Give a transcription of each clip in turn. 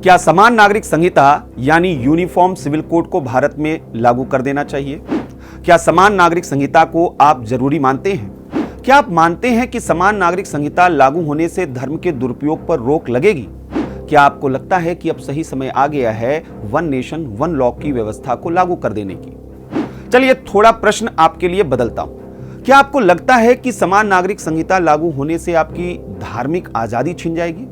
क्या समान नागरिक संहिता यानी यूनिफॉर्म सिविल कोड को भारत में लागू कर देना चाहिए? क्या समान नागरिक संहिता को आप जरूरी मानते हैं? क्या आप मानते हैं कि समान नागरिक संहिता लागू होने से धर्म के दुरुपयोग पर रोक लगेगी? क्या आपको लगता है कि अब सही समय आ गया है वन नेशन वन लॉ की व्यवस्था को लागू कर देने की? चलिए थोड़ा प्रश्न आपके लिए बदलता हूं। क्या आपको लगता है कि समान नागरिक संहिता लागू होने से आपकी धार्मिक आजादी छिन जाएगी?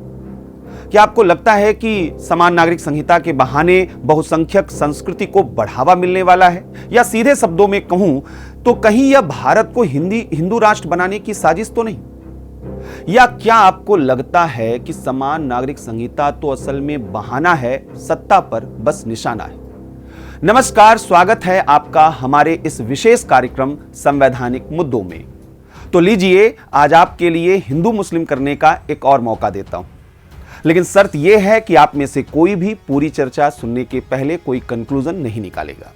क्या आपको लगता है कि समान नागरिक संहिता के बहाने बहुसंख्यक संस्कृति को बढ़ावा मिलने वाला है? या सीधे शब्दों में कहूं तो कहीं यह भारत को हिंदू राष्ट्र बनाने की साजिश तो नहीं? या क्या आपको लगता है कि समान नागरिक संहिता तो असल में बहाना है, सत्ता पर बस निशाना है? नमस्कार, स्वागत है आपका हमारे इस विशेष कार्यक्रम संवैधानिक मुद्दों में। तो लीजिए, आज आपके लिए हिंदू मुस्लिम करने का एक और मौका देता हूं, लेकिन शर्त यह है कि आप में से कोई भी पूरी चर्चा सुनने के पहले कोई कंक्लूजन नहीं निकालेगा।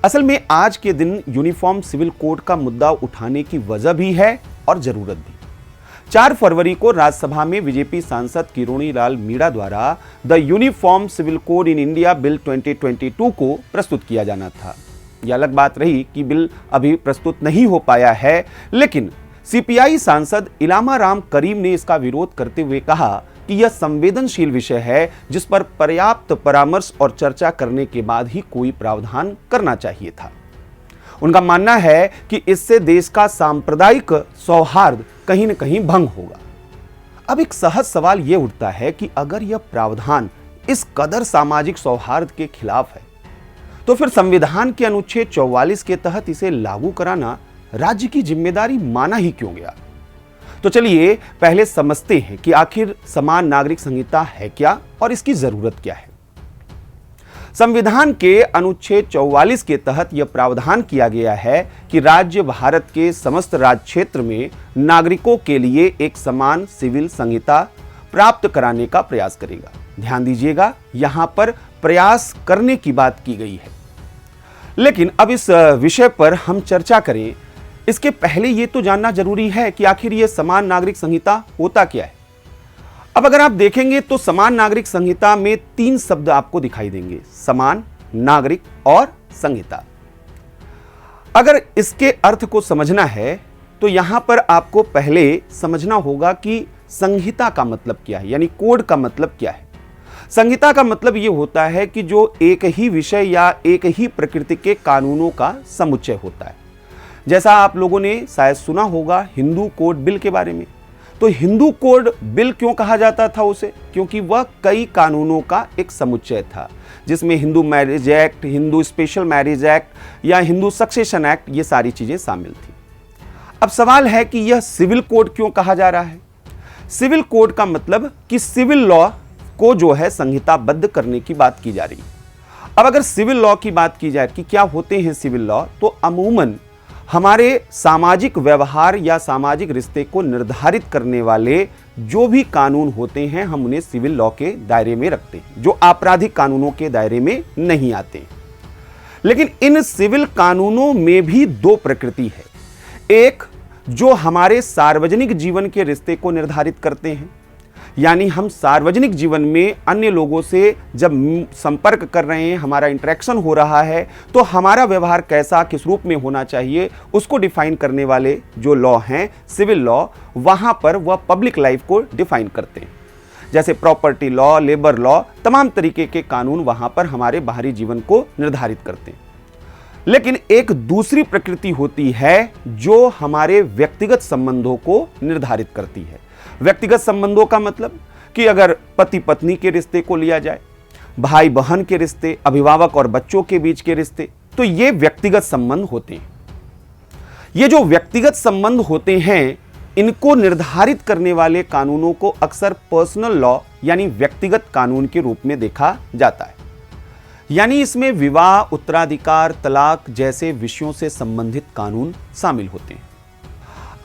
असल में आज के दिन यूनिफॉर्म सिविल कोड का मुद्दा उठाने की वजह भी है और जरूरत भी। 4 फरवरी को राज्यसभा में बीजेपी सांसद किरोड़ी लाल मीणा द्वारा the uniform civil code in India bill 2022 को प्रस्तुत किया जाना था। यह अलग बात रही कि बिल अभी प्रस्तुत नहीं हो पाया है, लेकिन सीपीआई सांसद इलामा राम करीम ने इसका विरोध करते हुए कहा कि यह संवेदनशील विषय है जिस पर पर्याप्त परामर्श और चर्चा करने के बाद ही कोई प्रावधान करना चाहिए था। उनका मानना है कि इससे देश का सांप्रदायिक सौहार्द कहीं न कहीं भंग होगा। अब एक सहज सवाल यह उठता है कि अगर यह प्रावधान इस कदर सामाजिक सौहार्द के खिलाफ है, तो फिर संविधान के अनुच्छेद 44 के तहत इसे लागू कराना राज्य की जिम्मेदारी माना ही क्यों गया? तो चलिए पहले समझते हैं कि आखिर समान नागरिक संहिता है क्या और इसकी जरूरत क्या है। संविधान के अनुच्छेद 44 के तहत यह प्रावधान किया गया है कि राज्य भारत के समस्त राज्य क्षेत्र में नागरिकों के लिए एक समान सिविल संहिता प्राप्त कराने का प्रयास करेगा। ध्यान दीजिएगा, यहां पर प्रयास करने की बात की गई है। लेकिन अब इस विषय पर हम चर्चा करें, इसके पहले यह तो जानना जरूरी है कि आखिर यह समान नागरिक संहिता होता क्या है। अब अगर आप देखेंगे तो समान नागरिक संहिता में 3 शब्द आपको दिखाई देंगे: समान, नागरिक और संहिता। अगर इसके अर्थ को समझना है तो यहां पर आपको पहले समझना होगा कि संहिता का मतलब क्या है, यानी कोड का मतलब क्या है। संहिता का मतलब यह होता है कि जो एक ही विषय या एक ही प्रकृति के कानूनों का समुच्चय होता है। जैसा आप लोगों ने शायद सुना होगा हिंदू कोड बिल के बारे में। तो हिंदू कोड बिल क्यों कहा जाता था उसे? क्योंकि वह कई कानूनों का एक समुच्चय था, जिसमें Hindu marriage act, Hindu special marriage act या हिंदू सक्सेशन एक्ट, ये सारी चीजें शामिल थी। अब सवाल है कि यह सिविल कोड क्यों कहा जा रहा है? सिविल कोड का मतलब कि सिविल लॉ को जो है संहिताबद्ध करने की बात की जा रही है। अब अगर सिविल लॉ की बात की जाए कि क्या होते हैं सिविल लॉ, तो अमूमन हमारे सामाजिक व्यवहार या सामाजिक रिश्ते को निर्धारित करने वाले जो भी कानून होते हैं, हम उन्हें सिविल लॉ के दायरे में रखते हैं, जो आपराधिक कानूनों के दायरे में नहीं आते। लेकिन इन सिविल कानूनों में भी 2 प्रकृति है। एक जो हमारे सार्वजनिक जीवन के रिश्ते को निर्धारित करते हैं, यानी हम सार्वजनिक जीवन में अन्य लोगों से जब संपर्क कर रहे हैं, हमारा इंटरेक्शन हो रहा है, तो हमारा व्यवहार कैसा, किस रूप में होना चाहिए, उसको डिफाइन करने वाले जो लॉ हैं, सिविल लॉ, वहां पर वह पब्लिक लाइफ को डिफाइन करते हैं। जैसे प्रॉपर्टी लॉ, लेबर लॉ, तमाम तरीके के कानून वहां पर हमारे बाहरी जीवन को निर्धारित करते हैं। लेकिन एक दूसरी प्रकृति होती है जो हमारे व्यक्तिगत संबंधों को निर्धारित करती है। व्यक्तिगत संबंधों का मतलब कि अगर पति पत्नी के रिश्ते को लिया जाए, भाई बहन के रिश्ते, अभिभावक और बच्चों के बीच के रिश्ते, तो ये व्यक्तिगत संबंध होते हैं। ये जो व्यक्तिगत संबंध होते हैं, इनको निर्धारित करने वाले कानूनों को अक्सर पर्सनल लॉ यानी व्यक्तिगत कानून के रूप में देखा जाता है। यानी इसमें विवाह, उत्तराधिकार, तलाक जैसे विषयों से संबंधित कानून शामिल होते हैं।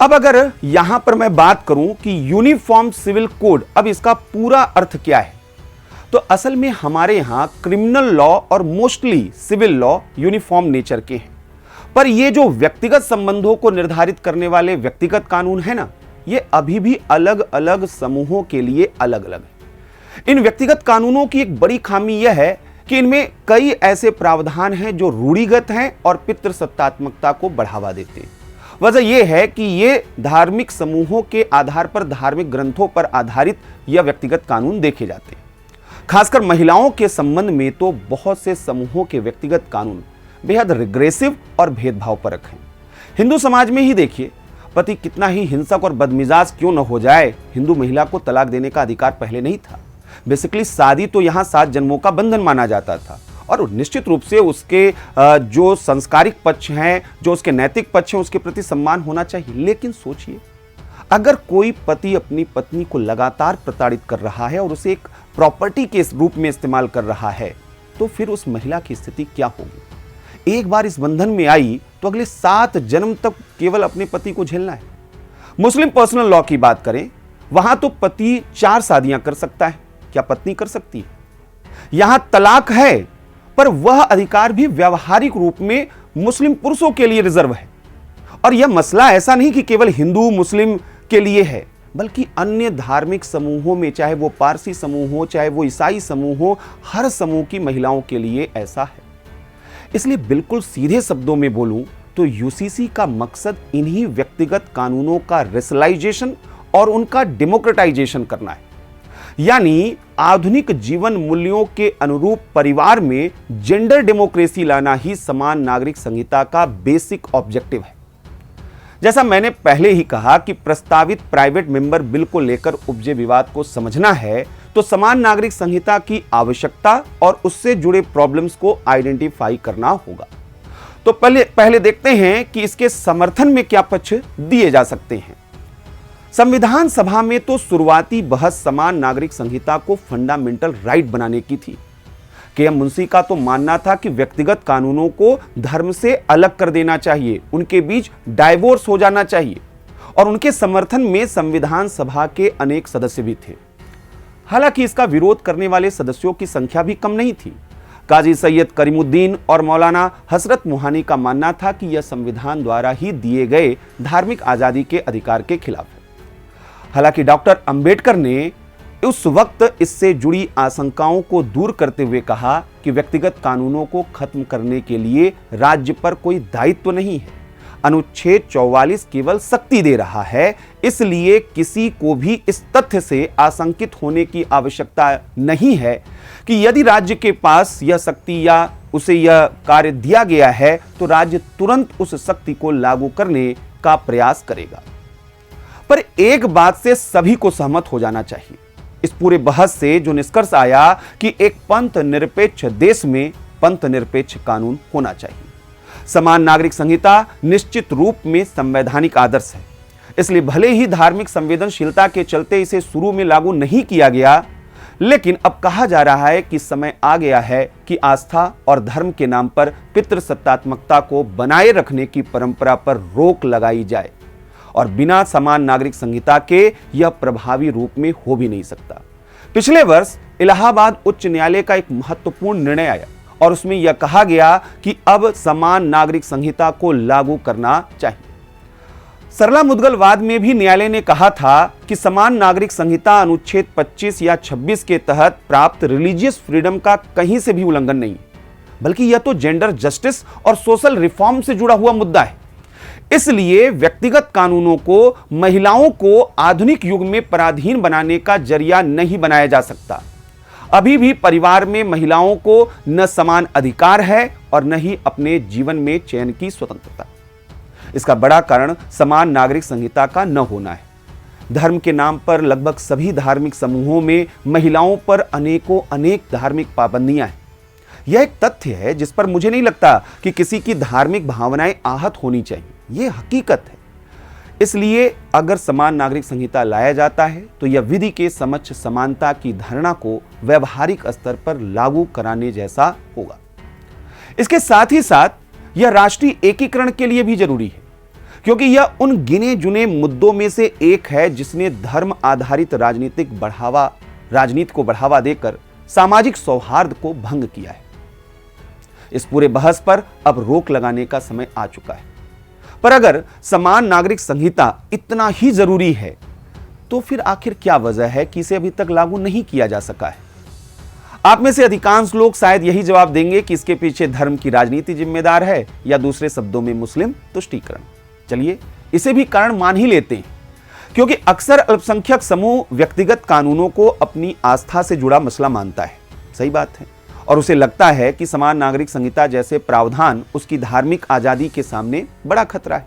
अब अगर यहां पर मैं बात करूं कि यूनिफॉर्म सिविल कोड, अब इसका पूरा अर्थ क्या है, तो असल में हमारे यहां क्रिमिनल लॉ और mostly civil law uniform nature के हैं। पर ये जो व्यक्तिगत संबंधों को निर्धारित करने वाले व्यक्तिगत कानून है ना, ये अभी भी अलग अलग समूहों के लिए अलग अलग है। इन व्यक्तिगत कानूनों की एक बड़ी खामी यह है कि इनमें कई ऐसे प्रावधान हैं जो रूढ़िगत हैं और पितृसत्तात्मकता को बढ़ावा देते हैं। वजह यह है कि ये धार्मिक समूहों के आधार पर धार्मिक ग्रंथों पर आधारित या व्यक्तिगत कानून देखे जाते हैं। खासकर महिलाओं के संबंध में तो बहुत से समूहों के व्यक्तिगत कानून बेहद रिग्रेसिव और भेदभावपरक हैं। हिंदू समाज में ही देखिए, पति कितना ही हिंसक और बदमिजाज क्यों न हो जाए, हिंदू महिला को तलाक देने का अधिकार पहले नहीं था। बेसिकली शादी तो यहां 7 जन्मों का बंधन माना जाता था और निश्चित रूप से उसके जो संस्कारिक पक्ष हैं, जो उसके नैतिक पक्ष हैं, उसके प्रति सम्मान होना चाहिए। लेकिन सोचिए, अगर कोई पति अपनी पत्नी को लगातार प्रताड़ित कर रहा है और उसे एक प्रॉपर्टी के रूप में इस्तेमाल कर रहा है, तो फिर उस महिला की स्थिति क्या होगी? एक बार इस बंधन में आई तो अगले 7 जन्म तक केवल अपने पति को झेलना है। मुस्लिम पर्सनल लॉ की बात करें, वहां तो पति 4 शादियां कर सकता है, क्या पत्नी कर सकती है? यहां तलाक है, पर वह अधिकार भी व्यावहारिक रूप में मुस्लिम पुरुषों के लिए रिजर्व है। और यह मसला ऐसा नहीं कि केवल हिंदू मुस्लिम के लिए है, बल्कि अन्य धार्मिक समूहों में, चाहे वो पारसी समूह हो, चाहे वो ईसाई समूह हो, हर समूह की महिलाओं के लिए ऐसा है। इसलिए बिल्कुल सीधे शब्दों में बोलूं तो यूसीसी का मकसद इन्हीं व्यक्तिगत कानूनों का रेशनलाइजेशन और उनका डेमोक्रेटाइजेशन करना है। यानी आधुनिक जीवन मूल्यों के अनुरूप परिवार में जेंडर डेमोक्रेसी लाना ही समान नागरिक संहिता का बेसिक ऑब्जेक्टिव है। जैसा मैंने पहले ही कहा कि प्रस्तावित प्राइवेट मेंबर बिल को लेकर उपजे विवाद को समझना है तो समान नागरिक संहिता की आवश्यकता और उससे जुड़े प्रॉब्लम्स को आइडेंटिफाई करना होगा। तो पहले देखते हैं कि इसके समर्थन में क्या पक्ष दिए जा सकते हैं। संविधान सभा में तो शुरुआती बहस समान नागरिक संहिता को फंडामेंटल राइट बनाने की थी। के.एम. मुंशी का तो मानना था कि व्यक्तिगत कानूनों को धर्म से अलग कर देना चाहिए, उनके बीच डाइवोर्स हो जाना चाहिए, और उनके समर्थन में संविधान सभा के अनेक सदस्य भी थे। हालांकि इसका विरोध करने वाले सदस्यों की संख्या भी कम नहीं थी। काजी सैयद करीमुद्दीन और मौलाना हसरत मोहानी का मानना था कि यह संविधान द्वारा ही दिए गए धार्मिक आजादी के अधिकार के खिलाफ है। हालांकि डॉक्टर अंबेडकर ने उस वक्त इससे जुड़ी आशंकाओं को दूर करते हुए कहा कि व्यक्तिगत कानूनों को खत्म करने के लिए राज्य पर कोई दायित्व नहीं है। अनुच्छेद 44 केवल शक्ति दे रहा है, इसलिए किसी को भी इस तथ्य से आशंकित होने की आवश्यकता नहीं है कि यदि राज्य के पास यह शक्ति या उसे यह कार्य दिया गया है तो राज्य तुरंत उस शक्ति को लागू करने का प्रयास करेगा। पर एक बात से सभी को सहमत हो जाना चाहिए। इस पूरे बहस से जो निष्कर्ष आया कि एक पंथ निरपेक्ष देश में पंथ निरपेक्ष कानून होना चाहिए। समान नागरिक संहिता निश्चित रूप में संवैधानिक आदर्श है, इसलिए भले ही धार्मिक संवेदनशीलता के चलते इसे शुरू में लागू नहीं किया गया, लेकिन अब कहा जा रहा है कि समय आ गया है कि आस्था और धर्म के नाम पर पितृसत्तात्मकता को बनाए रखने की परंपरा पर रोक लगाई जाए, और बिना समान नागरिक संहिता के यह प्रभावी रूप में हो भी नहीं सकता। पिछले वर्ष इलाहाबाद उच्च न्यायालय का एक महत्वपूर्ण निर्णय आया और उसमें यह कहा गया कि अब समान नागरिक संहिता को लागू करना चाहिए। सरला मुद्गलवाद में भी न्यायालय ने कहा था कि समान नागरिक संहिता अनुच्छेद 25 या 26 के तहत प्राप्त रिलीजियस फ्रीडम का कहीं से भी उल्लंघन नहीं, बल्कि यह तो जेंडर जस्टिस और सोशल रिफॉर्म से जुड़ा हुआ मुद्दा है। इसलिए व्यक्तिगत कानूनों को महिलाओं को आधुनिक युग में पराधीन बनाने का जरिया नहीं बनाया जा सकता। अभी भी परिवार में महिलाओं को न समान अधिकार है और न ही अपने जीवन में चयन की स्वतंत्रता। इसका बड़ा कारण समान नागरिक संहिता का न होना है। धर्म के नाम पर लगभग सभी धार्मिक समूहों में महिलाओं पर अनेक धार्मिक पाबंदियां हैं। यह एक तथ्य है जिस पर मुझे नहीं लगता कि किसी की धार्मिक भावनाएं आहत होनी चाहिए, यह हकीकत है। इसलिए अगर समान नागरिक संहिता लाया जाता है तो यह विधि के समक्ष समानता की धारणा को व्यवहारिक स्तर पर लागू कराने जैसा होगा। इसके साथ ही साथ यह राष्ट्रीय एकीकरण के लिए भी जरूरी है, क्योंकि यह उन गिने चुने मुद्दों में से एक है जिसने धर्म आधारित राजनीति को बढ़ावा देकर सामाजिक सौहार्द को भंग किया है। इस पूरे बहस पर अब रोक लगाने का समय आ चुका है। पर अगर समान नागरिक संहिता इतना ही जरूरी है तो फिर आखिर क्या वजह है कि इसे अभी तक लागू नहीं किया जा सका है? आप में से अधिकांश लोग शायद यही जवाब देंगे कि इसके पीछे धर्म की राजनीति जिम्मेदार है, या दूसरे शब्दों में मुस्लिम तुष्टीकरण। चलिए इसे भी कारण मान ही लेते हैं, क्योंकि अक्सर अल्पसंख्यक समूह व्यक्तिगत कानूनों को अपनी आस्था से जुड़ा मसला मानता है। सही बात है। और उसे लगता है कि समान नागरिक संहिता जैसे प्रावधान उसकी धार्मिक आजादी के सामने बड़ा खतरा है।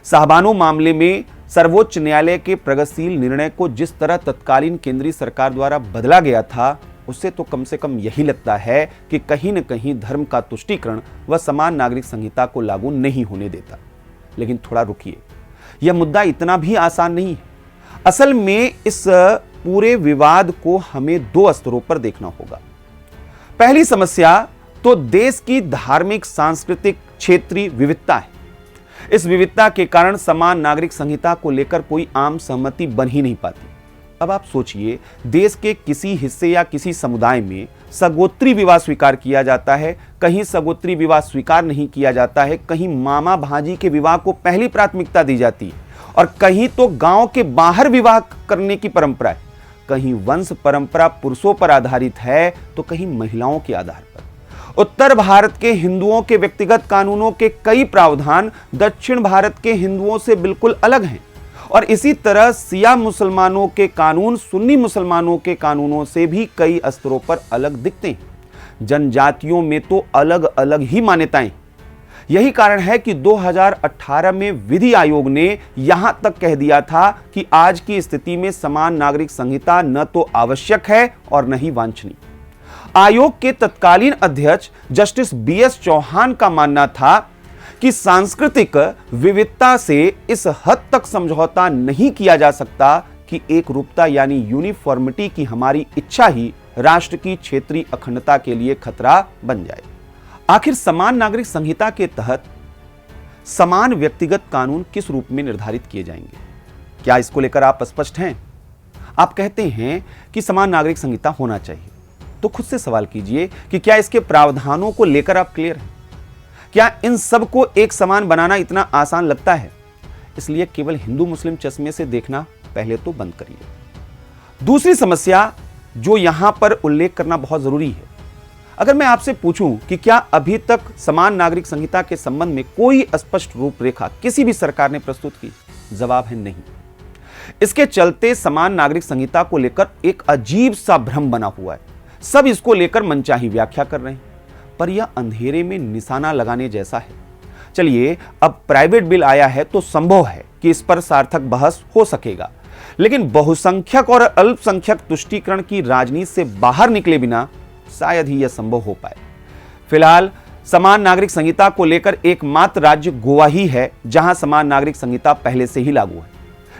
साहबानो मामले में सर्वोच्च न्यायालय के प्रगतिशील निर्णय को जिस तरह तत्कालीन केंद्रीय सरकार द्वारा बदला गया था, उससे तो कम से कम यही लगता है कि कहीं न कहीं धर्म का तुष्टीकरण व समान नागरिक संहिता को लागू नहीं होने देता। लेकिन थोड़ा रुकिए, यह मुद्दा इतना भी आसान नहीं है। असल में इस पूरे विवाद को हमें दो स्तरों पर देखना होगा। पहली समस्या तो देश की धार्मिक, सांस्कृतिक, क्षेत्रीय विविधता है। इस विविधता के कारण समान नागरिक संहिता को लेकर कोई आम सहमति बन ही नहीं पाती। अब आप सोचिए, देश के किसी हिस्से या किसी समुदाय में सगोत्री विवाह स्वीकार किया जाता है, कहीं सगोत्री विवाह स्वीकार नहीं किया जाता है, कहीं मामा भांजी के विवाह को पहली प्राथमिकता दी जाती है, और कहीं तो गांव के बाहर विवाह करने की परंपरा है। कहीं वंश परंपरा पुरुषों पर आधारित है तो कहीं महिलाओं के आधार पर। उत्तर भारत के हिंदुओं के व्यक्तिगत कानूनों के कई प्रावधान दक्षिण भारत के हिंदुओं से बिल्कुल अलग हैं, और इसी तरह सिया मुसलमानों के कानून सुन्नी मुसलमानों के कानूनों से भी कई स्तरों पर अलग दिखते हैं। जनजातियों में तो अलग अलग ही मान्यताएं। यही कारण है कि 2018 में विधि आयोग ने यहां तक कह दिया था कि आज की स्थिति में समान नागरिक संहिता न तो आवश्यक है और न ही वांछनीय। आयोग के तत्कालीन अध्यक्ष जस्टिस BS चौहान का मानना था कि सांस्कृतिक विविधता से इस हद तक समझौता नहीं किया जा सकता कि एक रूपता यानी यूनिफॉर्मिटी की हमारी इच्छा ही राष्ट्र की क्षेत्रीय अखंडता के लिए खतरा बन जाए। आखिर समान नागरिक संहिता के तहत समान व्यक्तिगत कानून किस रूप में निर्धारित किए जाएंगे? क्या इसको लेकर आप स्पष्ट हैं? आप कहते हैं कि समान नागरिक संहिता होना चाहिए, तो खुद से सवाल कीजिए कि क्या इसके प्रावधानों को लेकर आप क्लियर हैं? क्या इन सब को एक समान बनाना इतना आसान लगता है? इसलिए केवल हिंदू मुस्लिम चश्मे से देखना पहले तो बंद करिए। दूसरी समस्या जो यहां पर उल्लेख करना बहुत जरूरी है, अगर मैं आपसे पूछूं कि क्या अभी तक समान नागरिक संहिता के संबंध में कोई स्पष्ट रूपरेखा किसी भी सरकार ने प्रस्तुत की? जवाब है नहीं। इसके चलते समान नागरिक संहिता को लेकर एक अजीब सा भ्रम बना हुआ है। सब इसको लेकर मनचाही व्याख्या कर रहे हैं, पर यह अंधेरे में निशाना लगाने जैसा है। चलिए, अब प्राइवेट बिल आया है तो संभव है कि इस पर सार्थक बहस हो सकेगा, लेकिन बहुसंख्यक और अल्पसंख्यक तुष्टीकरण की राजनीति से बाहर निकले बिना शायद ही यह संभव हो पाए। फिलहाल समान नागरिक संहिता को लेकर एकमात्र राज्य गोवा ही है जहां समान नागरिक संहिता पहले से ही लागू है,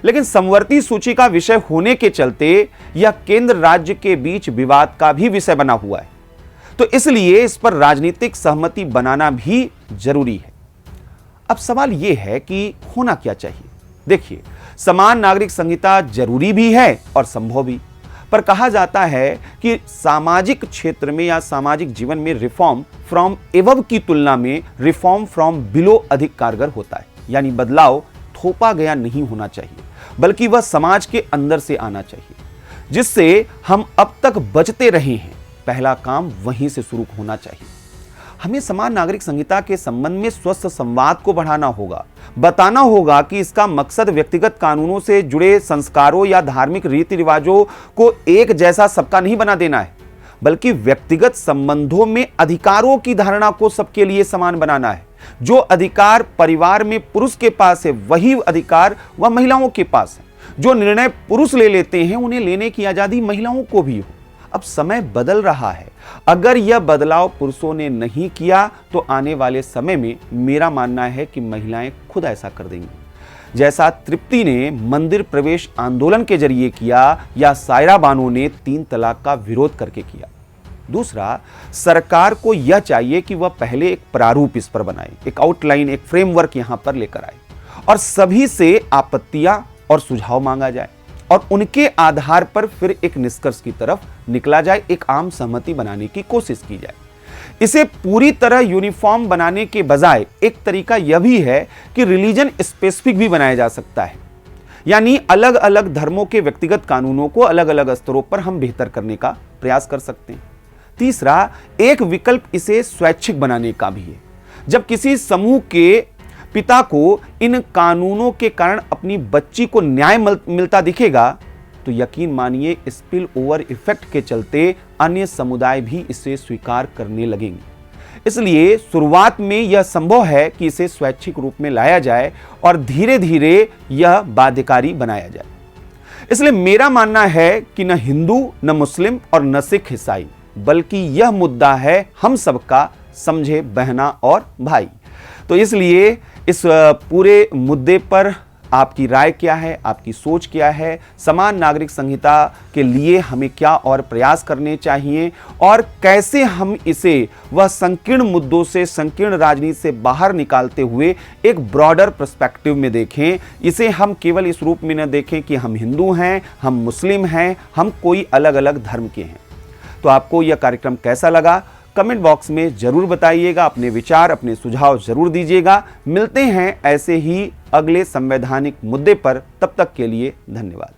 लेकिन समवर्ती सूची का विषय होने के चलते यह केंद्र राज्य के बीच विवाद का भी विषय बना हुआ है, तो इसलिए इस पर राजनीतिक सहमति बनाना भी जरूरी है। अब सवाल यह है कि होना क्या चाहिए। देखिए, समान नागरिक संहिता जरूरी भी है और संभव भी, पर कहा जाता है कि सामाजिक क्षेत्र में या सामाजिक जीवन में रिफॉर्म फ्रॉम एबव की तुलना में रिफॉर्म फ्रॉम बिलो अधिक कारगर होता है। यानी बदलाव थोपा गया नहीं होना चाहिए, बल्कि वह समाज के अंदर से आना चाहिए, जिससे हम अब तक बचते रहे हैं। पहला काम वहीं से शुरू होना चाहिए। हमें समान नागरिक संहिता के संबंध में स्वस्थ संवाद को बढ़ाना होगा, बताना होगा कि इसका मकसद व्यक्तिगत कानूनों से जुड़े संस्कारों या धार्मिक रीति रिवाजों को एक जैसा सबका नहीं बना देना है, बल्कि व्यक्तिगत संबंधों में अधिकारों की धारणा को सबके लिए समान बनाना है। जो अधिकार परिवार में पुरुष के पास है, वही अधिकार वह महिलाओं के पास है। जो निर्णय पुरुष ले लेते हैं, उन्हें लेने की आजादी महिलाओं को भी हो। अब समय बदल रहा है। अगर यह बदलाव पुरुषों ने नहीं किया तो आने वाले समय में मेरा मानना है कि महिलाएं खुद ऐसा कर देंगी, जैसा तृप्ति ने मंदिर प्रवेश आंदोलन के जरिए किया या सायरा बानो ने 3 तलाक का विरोध करके किया। दूसरा, सरकार को यह चाहिए कि वह पहले एक प्रारूप इस पर बनाए, एक आउटलाइन, एक फ्रेमवर्क यहां पर लेकर आए और सभी से आपत्तियां और सुझाव मांगा जाए और उनके आधार पर फिर एक निष्कर्ष की तरफ निकला जाए, एक आम सहमति बनाने की कोशिश की जाए। इसे पूरी तरह यूनिफॉर्म बनाने के बजाय एक तरीका यह भी है कि रिलीजन स्पेसिफिक भी बनाया जा सकता है। यानी अलग अलग धर्मों के व्यक्तिगत कानूनों को अलग अलग स्तरों पर हम बेहतर करने का प्रयास कर सकते हैं। तीसरा, एक विकल्प इसे स्वैच्छिक बनाने का भी है। जब किसी समूह के पिता को इन कानूनों के कारण अपनी बच्ची को न्याय मिलता दिखेगा तो यकीन मानिए स्पिल ओवर इफेक्ट के चलते अन्य समुदाय भी इसे स्वीकार करने लगेंगे। इसलिए शुरुआत में यह संभव है कि इसे स्वैच्छिक रूप में लाया जाए और धीरे धीरे यह बाध्यकारी बनाया जाए। इसलिए मेरा मानना है कि न हिंदू, न मुस्लिम और न सिख ईसाई, बल्कि यह मुद्दा है हम सबका, समझे बहना और भाई। तो इसलिए इस पूरे मुद्दे पर आपकी राय क्या है, आपकी सोच क्या है? समान नागरिक संहिता के लिए हमें क्या और प्रयास करने चाहिए और कैसे हम इसे वह संकीर्ण मुद्दों से, संकीर्ण राजनीति से बाहर निकालते हुए एक ब्रॉडर पर्सपेक्टिव में देखें। इसे हम केवल इस रूप में न देखें कि हम हिंदू हैं, हम मुस्लिम हैं, हम कोई अलग अलग धर्म के हैं। तो आपको यह कार्यक्रम कैसा लगा? कमेंट बॉक्स में जरूर बताइएगा, अपने विचार, अपने सुझाव जरूर दीजिएगा। मिलते हैं ऐसे ही अगले संवैधानिक मुद्दे पर, तब तक के लिए धन्यवाद।